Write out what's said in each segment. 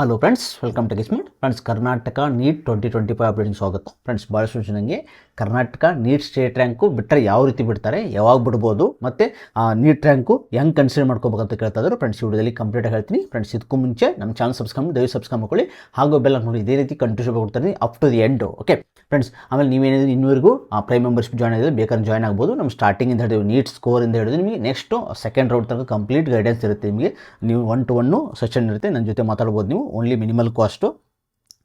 Hello friends, welcome to ಗಿಸ್ಮಿಟ್. Friends, Karnataka NEET 2025 updating ಸ್ವಾಗತ. Friends, ಭಾಳಷ್ಟು ನನಗೆ ಕರ್ನಾಟಕ ನೀಟ್ ಸ್ಟೇಟ್ ರ್ಯಾಂಕು ಬಿಟ್ಟರೆ ಯಾವ ರೀತಿ ಬಿಡ್ತಾರೆ, ಯಾವಾಗ ಬಿಡ್ಬೋದು, ಮತ್ತು ನೀಟ್ ರ್ಯಾಂಕು ಹೆಂಗೆ ಕನ್ಸಿಡರ್ ಮಾಡ್ಕೋಬೇಕಂತ ಕೇಳ್ತಾ ಇದ್ದಾರೆ. ಫ್ರೆಂಡ್ಸ್, ಈ ವಿಡಿಯೋದಲ್ಲಿ ಕಂಪ್ಲೀಟಾಗಿ ಹೇಳ್ತೀನಿ. ಫ್ರೆಂಡ್ಸ್, ಇದಕ್ಕೂ ಮುಂಚೆ ನಮ್ಮ ಚಾನಲ್ ಸಬ್ಸ್ಕ್ರೈಬ್ ಮಾಡ್ಕೊಳ್ಳಿ, ಹಾಗೂ ಬೆಲ್ ನೋಡಿ ಇದೇ ರೀತಿ ಕಂಟಿನ್ಯೂ ಕೊಡ್ತೀನಿ up to the end. Okay friends, ಆಮೇಲೆ ನೀವೇನಿದ್ರು ಇನ್ನೂವರೆಗೂ ಪ್ರೈಮ್ ಮೆಂಬರ್ಶಿಪ್ ಜಾಯ್ನ್ ಆಗಿದ್ರೆ ಬೇಕಾದ್ರೆ ಜಾಯ್ನ್ ಆಗ್ಬೋದು. ನಮ್ಮ ಸ್ಟಾರ್ಟಿಂಗಿಂದ ಹಿಡಿದು ನೀಟ್ ಸ್ಕೋರಿಂದ ಹಿಡಿದು ನಿಮಗೆ ನೆಕ್ಸ್ಟು ಸೆಕೆಂಡ್ ರೌಂಡ್ ತನಕ ಕಂಪ್ಲೀಟ್ ಗೈಡೆನ್ಸ್ ಇರುತ್ತೆ. ನಿಮಗೆ ನೀವು 1-to-1 ಸೆಷನ್ ಇರುತ್ತೆ, ನನ್ನ ಜೊತೆ ಮಾತಾಡ್ಬೋದು. ನೀವು only minimal cost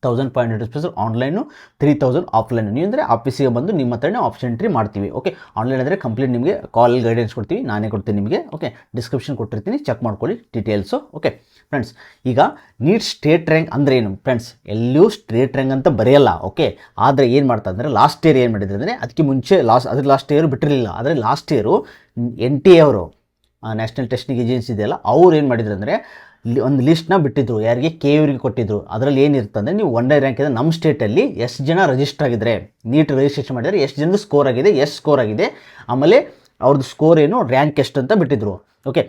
₹1,500 online, 3,000 offline. ನೀವು ಅಂದರೆ ಆಫೀಸಿಗೆ ಬಂದು ನಿಮ್ಮ ಹತ್ರನೇ ಆಪ್ಷನ್ ಎಂಟ್ರಿ ಮಾಡ್ತೀವಿ. ಓಕೆ, ಆನ್ಲೈನ್ ಅಂದರೆ ಕಂಪ್ಲೀಟ್ ನಿಮಗೆ ಕಾಲ್ ಗೈಡೆನ್ಸ್ ಕೊಡ್ತೀವಿ, ನಾನೇ ಕೊಡ್ತೀನಿ ನಿಮಗೆ. ಓಕೆ, ಡಿಸ್ಕ್ರಿಪ್ಷನ್ ಕೊಟ್ಟಿರ್ತೀನಿ, ಚೆಕ್ ಮಾಡ್ಕೊಳ್ಳಿ ಡೀಟೇಲ್ಸು. ಓಕೆ ಫ್ರೆಂಡ್ಸ್, ಈಗ ನೀಟ್ ಸ್ಟೇಟ್ ರ್ಯಾಂಕ್ ಅಂದರೆ ಏನು ಫ್ರೆಂಡ್ಸ್? ಎಲ್ಲೂ ಸ್ಟೇಟ್ ರ್ಯಾಂಕ್ ಅಂತ ಬರೆಯಲ್ಲ. ಓಕೆ, ಆದರೆ ಏನು ಮಾಡ್ತಾ ಅಂದರೆ ಲಾಸ್ಟ್ ಇಯರ್ ಏನು ಮಾಡಿದ್ರು ಅಂದರೆ, ಅದಕ್ಕೆ ಮುಂಚೆ ಲಾಸ್ಟ್ ಇಯರ್ ಬಿಟ್ಟಿರಲಿಲ್ಲ. ಆದರೆ ಲಾಸ್ಟ್ ಇಯರು NTA ಅವರು, ನ್ಯಾಷನಲ್ ಟೆಸ್ಟಿಂಗ್ ಏಜೆನ್ಸಿ ಇದೆಯಲ್ಲ, ಅವ್ರು ಏನು ಮಾಡಿದ್ರು ಅಂದರೆ ಒಂದು ಲಿಸ್ಟ್ನ ಬಿಟ್ಟಿದ್ರು, ಯಾರಿಗೆ KU ಕೊಟ್ಟಿದ್ರು. ಅದರಲ್ಲಿ ಏನಿರುತ್ತೆ ಅಂದರೆ, ನೀವು 1 ರ್ಯಾಂಕ್ ಇದೆ ನಮ್ಮ ಸ್ಟೇಟಲ್ಲಿ ಎಷ್ಟು ಜನ ರಿಜಿಸ್ಟರ್ ಆಗಿದ್ದಾರೆ, ನೀಟ್ ರಿಜಿಸ್ಟ್ರೇಷನ್ ಮಾಡಿದರೆ ಎಷ್ಟು ಜನದ ಸ್ಕೋರ್ ಆಗಿದೆ, ಎಷ್ಟು ಸ್ಕೋರ್ ಆಗಿದೆ, ಆಮೇಲೆ ಅವ್ರದ್ದು ಸ್ಕೋರ್ ಏನು, ರ್ಯಾಂಕ್ ಎಷ್ಟು ಅಂತ ಬಿಟ್ಟಿದ್ರು. ಓಕೆ,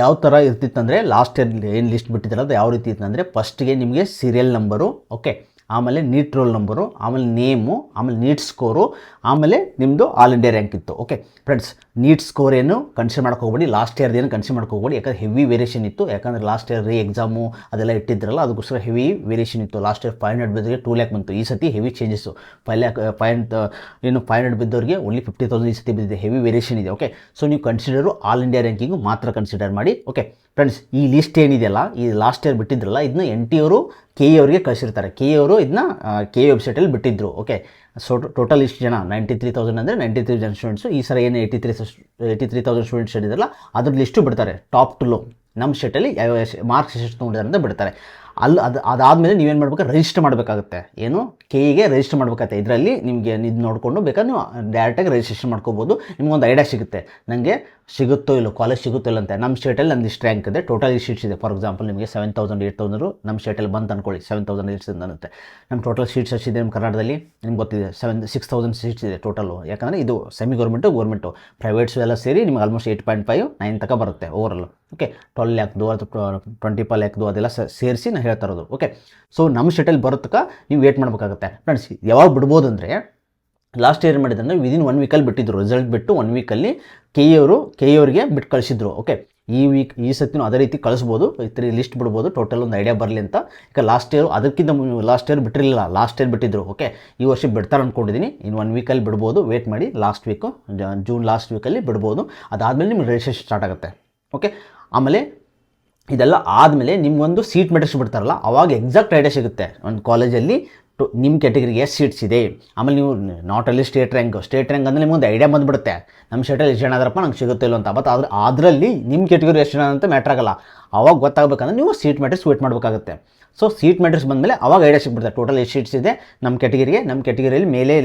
ಯಾವ ಥರ ಇರ್ತಿತ್ತಂದರೆ ಲಾಸ್ಟ್ ಇಯರ್ ಏನು ಲಿಸ್ಟ್ ಬಿಟ್ಟಿದ್ದಾರೆ ಅದು ಯಾವ ರೀತಿ ಇತ್ತು ಅಂದರೆ, ಫಸ್ಟಿಗೆ ನಿಮಗೆ ಸೀರಿಯಲ್ ನಂಬರು, ಓಕೆ, ಆಮೇಲೆ ನೀಟ್ ರೋಲ್ ನಂಬರು, ಆಮೇಲೆ ನೇಮು, ಆಮೇಲೆ ನೀಟ್ ಸ್ಕೋರು, ಆಮೇಲೆ ನಿಮ್ಮದು ಆಲ್ ಇಂಡಿಯಾ ರ್ಯಾಂಕ್ ಇತ್ತು. ಓಕೆ ಫ್ರೆಂಡ್ಸ್, ನೀಟ್ ಸ್ಕೋರ್ ಏನು ಕನ್ಸಿಡರ್ ಮಾಡೋಕೆ ಹೋಗ್ಬೇಡಿ, ಲಾಸ್ಟ್ ಇಯರ್ದು ಏನು ಕನ್ಸಿಡರ್ ಮಾಡೋಕೆ ಹೋಗ್ಬೇಡಿ. ಯಾಕಂದರೆ ಹೆವಿ ವೇರಿಯೇಷನ್ ಇತ್ತು. ಯಾಕಂದರೆ ಲಾಸ್ಟ್ ಇಯರ್ ಎಕ್ಸಾಮು ಅದೆಲ್ಲ ಇಟ್ಟಿದ್ರಲ್ಲ, ಅದಕ್ಕೋಸ್ಕರ ಹೆವಿ ವೇರಿಯೇಷನ್ ಇತ್ತು. ಲಾಸ್ಟ್ ಇಯರ್ 500 ಬಿದ್ದವರಿಗೆ 2 ಲ್ಯಾಕ್ ಬಂತು. ಈ ಸತಿ ಹೆವಿ ಚೇಂಜಸ್ಸು. 500 ಬಿದ್ದವರಿಗೆ ಓನ್ಲಿ 50,000 ಈ ಸತಿ ಬಿದ್ದಿದೆ. ಹೆವಿ ವೇರಿಯೇಷನ್ ಇದೆ. ಓಕೆ, ಸೊ ನೀವು ಕನ್ಸಿಡರು ಆಲ್ ಇಂಡಿಯಾ ರ್ಯಾಂಕಿಂಗು ಮಾತ್ರ ಕನ್ಸಿಡರ್ ಮಾಡಿ. ಓಕೆ ಫ್ರೆಂಡ್ಸ್, ಈ ಲಿಸ್ಟ್ ಏನಿದೆಯಲ್ಲ, ಈ ಲಾಸ್ಟ್ ಇಯರ್ ಬಿಟ್ಟಿದ್ರಲ್ಲ, ಇದನ್ನ NTA ಅವರು KE ಅವರಿಗೆ ಕಳಿಸಿರ್ತಾರೆ. KE ಅವರು ಇದನ್ನ KE ವೆಬ್ಸೈಟಲ್ಲಿ ಬಿಟ್ಟಿದ್ರು. ಓಕೆ, ಸೊ ಟೋಟಲ್ ಇಷ್ಟು ಜನ 93,000 ಅಂದರೆ 93 ಜನ ಸ್ಟೂಡೆಂಟ್ಸು. ಈ ಸಲ ಏನು 83,000 ಸ್ಟೂಡೆಂಟ್ಸ್ ಇದ್ದಿರಲ್ಲ, ಅದ್ರ ಲಿಸ್ಟು ಬಿಡ್ತಾರೆ ಟಾಪ್ ಟು ಲೋ. ನಮ್ಮ ಸ್ಟೇಟಲ್ಲಿ ಮಾರ್ಕ್ಸ್ ಎಷ್ಟು ತೊಗೊಂಡಿದ್ದಾರೆ ಅಂತ ಬಿಡ್ತಾರೆ. ಅದಾದಮೇಲೆ ನೀವೇನು ಮಾಡಬೇಕು, ರಿಜಿಸ್ಟರ್ ಮಾಡಬೇಕಾಗುತ್ತೆ. ಏನು, KEಗೆ ರಿಜಿಸ್ಟರ್ ಮಾಡಬೇಕಾಗುತ್ತೆ. ಇದರಲ್ಲಿ ನಿಮಗೆ ಇದು ನೋಡಿಕೊಂಡು ಬೇಕಾದ್ರೆ ನೀವು ಡೈರೆಕ್ಟಾಗಿ ರಿಜಿಸ್ಟ್ರೇಷನ್ ಮಾಡ್ಕೋಬೋದು. ನಿಮ್ಗೊಂದು ಐಡಿಯಾ ಸಿಗುತ್ತೆ, ನನಗೆ ಸಿಗುತ್ತೋ ಇಲ್ಲೋ, ಕಾಲೇಜ್ ಸಿಗುತ್ತೋ ಇಲ್ಲ ಅಂತ. ನಮ್ಮ ಸ್ಟೇಟಲ್ಲಿ ನಂದು ಇಷ್ಟು ರ್ಯಾಂಕ್ ಇದೆ, ಟೋಟಲ್ ಈ ಸೀಟ್ಸ್ ಇದೆ. ಫಾರ್ ಎಕ್ಸಾಂಪಲ್, ನಿಮಗೆ 7,000 8,000 ನಮ್ಮ ಸ್ಟೇಟಲ್ಲಿ ಬಂತು ಅಂದ್ಕೊಳ್ಳಿ, 7,000 ಸೀಟ್ಸ್ ಅಂತೆ. ನಮ್ಮ ಟೋಟಲ್ ಸೀಟ್ಸ್ ಎಷ್ಟಿದೆ ನಮ್ಮ ಕರ್ನಾಟಕದಲ್ಲಿ ನಿಮ್ಗೆ ಗೊತ್ತಿದೆ, 6,000 ಸೀಟ್ಸ್ ಇದೆ ಟೋಟಲು. ಯಾಕಂದರೆ ಇದು ಸೆಮಿ ಗೌರ್ಮೆಂಟು ಪ್ರೈವೇಟ್ಸು ಎಲ್ಲ ಸೇರಿ ನಿಮ್ಗೆ ಆಲ್ಮೋಸ್ಟ್ 8.5 9 ತನಕ ಬರುತ್ತೆ ಓವರಲ್ಲು. ಓಕೆ, 12 ಲ್ಯಾಕ್ದು ಅಥವಾ 25 ಲ್ಯಾಕ್ದು ಅದೆಲ್ಲ ಸೇರಿಸಿ ನಾನು ಹೇಳ್ತಾ ಇರೋದು. ಓಕೆ, ಸೊ ನಮ್ಮ ಸ್ಟೇಟಲ್ಲಿ ಬರೋದಕ್ಕೆ ನೀವು ವೇಟ್ ಮಾಡಬೇಕಾಗುತ್ತೆ. ಫ್ರೆಂಡ್ಸ್, ಯಾವಾಗ ಬಿಡ್ಬೋದು ಅಂದರೆ, ಲಾಸ್ಟ್ ಇಯರ್ ಮಾಡಿದ್ರೆ ವಿದಿನ್ 1 ವೀಕಲ್ಲಿ ಬಿಟ್ಟಿದ್ರು. ರಿಸಲ್ಟ್ ಬಿಟ್ಟು 1 ವೀಕಲ್ಲಿ KE ಅವರಿಗೆ ಬಿಟ್ಟು ಕಳಿಸಿದ್ರು. ಓಕೆ, ಈ ಸತಿನೂ ಅದೇ ರೀತಿ ಕಳಿಸ್ಬೋದು. ಈ ಲಿಸ್ಟ್ ಬಿಡ್ಬೋದು, ಟೋಟಲ್ ಒಂದು ಐಡಿಯಾ ಬರಲಿ ಅಂತ. ಈಗ ಲಾಸ್ಟ್ ಇಯರ್ ಅದಕ್ಕಿಂತ ಲಾಸ್ಟ್ ಇಯರ್ ಬಿಟ್ಟಿರಲಿಲ್ಲ, ಲಾಸ್ಟ್ ಇಯರ್ ಬಿಟ್ಟಿದ್ರು. ಓಕೆ, ಈ ವರ್ಷ ಬಿಡ್ತಾರೆ ಅಂದ್ಕೊಂಡಿದ್ದೀನಿ. ಇನ್ನು 1 ವೀಕಲ್ಲಿ ಬಿಡ್ಬೋದು, ವೇಟ್ ಮಾಡಿ. ಲಾಸ್ಟ್ ವೀಕು ಜೂನ್ ಲಾಸ್ಟ್ ವೀಕಲ್ಲಿ ಬಿಡ್ಬೋದು. ಅದಾದಮೇಲೆ ನಿಮ್ಗೆ ರಿಜಿಸ್ಟ್ರೇಷನ್ ಸ್ಟಾರ್ಟ್ ಆಗುತ್ತೆ. ಓಕೆ, ಆಮೇಲೆ ಇದೆಲ್ಲ ಆದಮೇಲೆ ನಿಮ್ಗೊಂದು ಸೀಟ್ ಮೆಟ್ರಿಕ್ಸ್ ಬಿಡ್ತಾರಲ್ಲ, ಅವಾಗ ಎಕ್ಸಾಕ್ಟ್ ಐಡಿಯಾ ಸಿಗುತ್ತೆ ಒಂದು ಕಾಲೇಜಲ್ಲಿ ನಿಮ್ಮ ಕ್ಯಾಟಗರಿಗೆ ಎಷ್ಟು ಸೀಟ್ಸ್ ಇದೆ. ಆಮೇಲೆ ನೀವು ನಾಟ್ ಅಲ್ಲಿ ಸ್ಟೇಟ್ ರ್ಯಾಂಕ್ ಅಂದರೆ ನಿಮ್ಗೊಂದು ಐಡಿಯಾ ಬಂದುಬಿಡುತ್ತೆ, ನಮ್ಮ ಸ್ಟೇಟಲ್ಲಿ ಎಷ್ಟು ಜನ ಆದ್ರಪ್ಪ ನಂಗೆ ಸಿಗುತ್ತೆ ಇಲ್ಲ ಅಂತ. ಬಟ್ ಅದರಲ್ಲಿ ನಿಮ್ಮ ಕ್ಯಾಟಗರಿ ಎಷ್ಟು ಜನ ಅಂತ ಮ್ಯಾಟ್ರ್ ಆಗಲ್ಲ. ಅವಾಗ ಗೊತ್ತಾಗಬೇಕಂದ್ರೆ ನೀವು ಸೀಟ್ ಮೆಟ್ರಿಕ್ಸ್ ವೇಟ್ ಮಾಡಬೇಕಾಗುತ್ತೆ. ಸೊ ಸೀಟ್ ಮೆಟ್ರಿಕ್ಸ್ ಬಂದಮೇಲೆ ಅವಾಗ ಐಡಿಯಾ ಸಿಗ್ಬಿಡುತ್ತೆ ಟೋಟಲ್ ಎಷ್ಟು ಸೀಟ್ಸ್ ಇದೆ ನಮ್ಮ ಕ್ಯಾಟಗರಿಯಲ್ಲಿ ಮೇಲೆ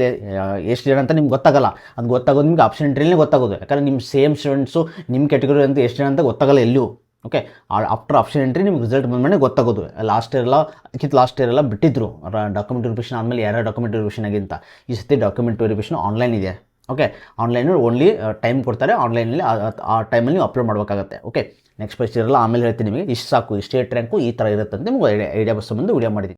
ಎಷ್ಟು ಜನ ಅಂತ ನಿಮ್ಗೆ ಗೊತ್ತಾಗಲ್ಲ. ಅದು ಗೊತ್ತಾಗೋದು ನಿಮ್ಗೆ ಆಪ್ಷನ್ ಎಂಟ್ರಿಲೇ ಗೊತ್ತಾಗೋದು. ಯಾಕಂದರೆ ನಿಮ್ಮ ಸೇಮ್ ಸ್ಟೂಡೆಂಟ್ಸು ನಿಮ್ಮ ಕ್ಯಾಟಗರಿ ಅಂತ ಎಷ್ಟು ಜನ ಅಂತ ಗೊತ್ತಾಗಲ್ಲ ಎಲ್ಲೂ. ಓಕೆ, ಆಫ್ಟರ್ ಆಪ್ಷನ್ ಎಂಟ್ರಿ ನಿಮ್ಗೆ ರಿಸಲ್ಟ್ ಬಂದಮೇಲೆ ಗೊತ್ತಾಗೋದು. ಲಾಸ್ಟ್ ಇಯರ್ ಎಲ್ಲ ಬಿಟ್ಟಿದ್ರು ಡಾಕ್ಯುಮೆಂಟ್ ವೆರಿಫಿಕೇಷನ್ ಆದಮೇಲೆ ಯಾರ್ಯಾರು ಡಾಕ್ಯುಮೆಂಟ್ ವೆರಿಫಿಕೇಷನ್ ಆಗಿಂತ. ಈ ಸತಿ ಡಾಕ್ಯುಮೆಂಟ್ ವೆರಿಫಿಕೇಷನ್ ಆನ್ಲೈನ್ ಇದೆ. ಓಕೆ, ಆನ್ಲೈನು ಓನ್ಲಿ ಟೈಮ್ ಕೊಡ್ತಾರೆ, ಆನ್ಲೈನಲ್ಲಿ ಆ ಟೈಮಲ್ಲಿ ನೀವು ಅಪ್ಲೋಡ್ ಮಾಡಬೇಕಾಗುತ್ತೆ. ಓಕೆ, ನೆಕ್ಸ್ಟ್ ಫಸ್ಟ್ ಇರಲ್ಲ, ಆಮೇಲೆ ಹೇಳ್ತೀನಿ ನಿಮಗೆ. ಇಷ್ಟು ಸಾಕು, ಈ ಸ್ಟೇಟ್ ರ್ಯಾಂಕು ಈ ಥರ ಇರುತ್ತೆ ಅಂತ ನಿಮ್ಗೆ ಐಡಿಯಾ ಬಂದು ವಿಡಿಯೋ ಮಾಡಿದ್ದೀನಿ.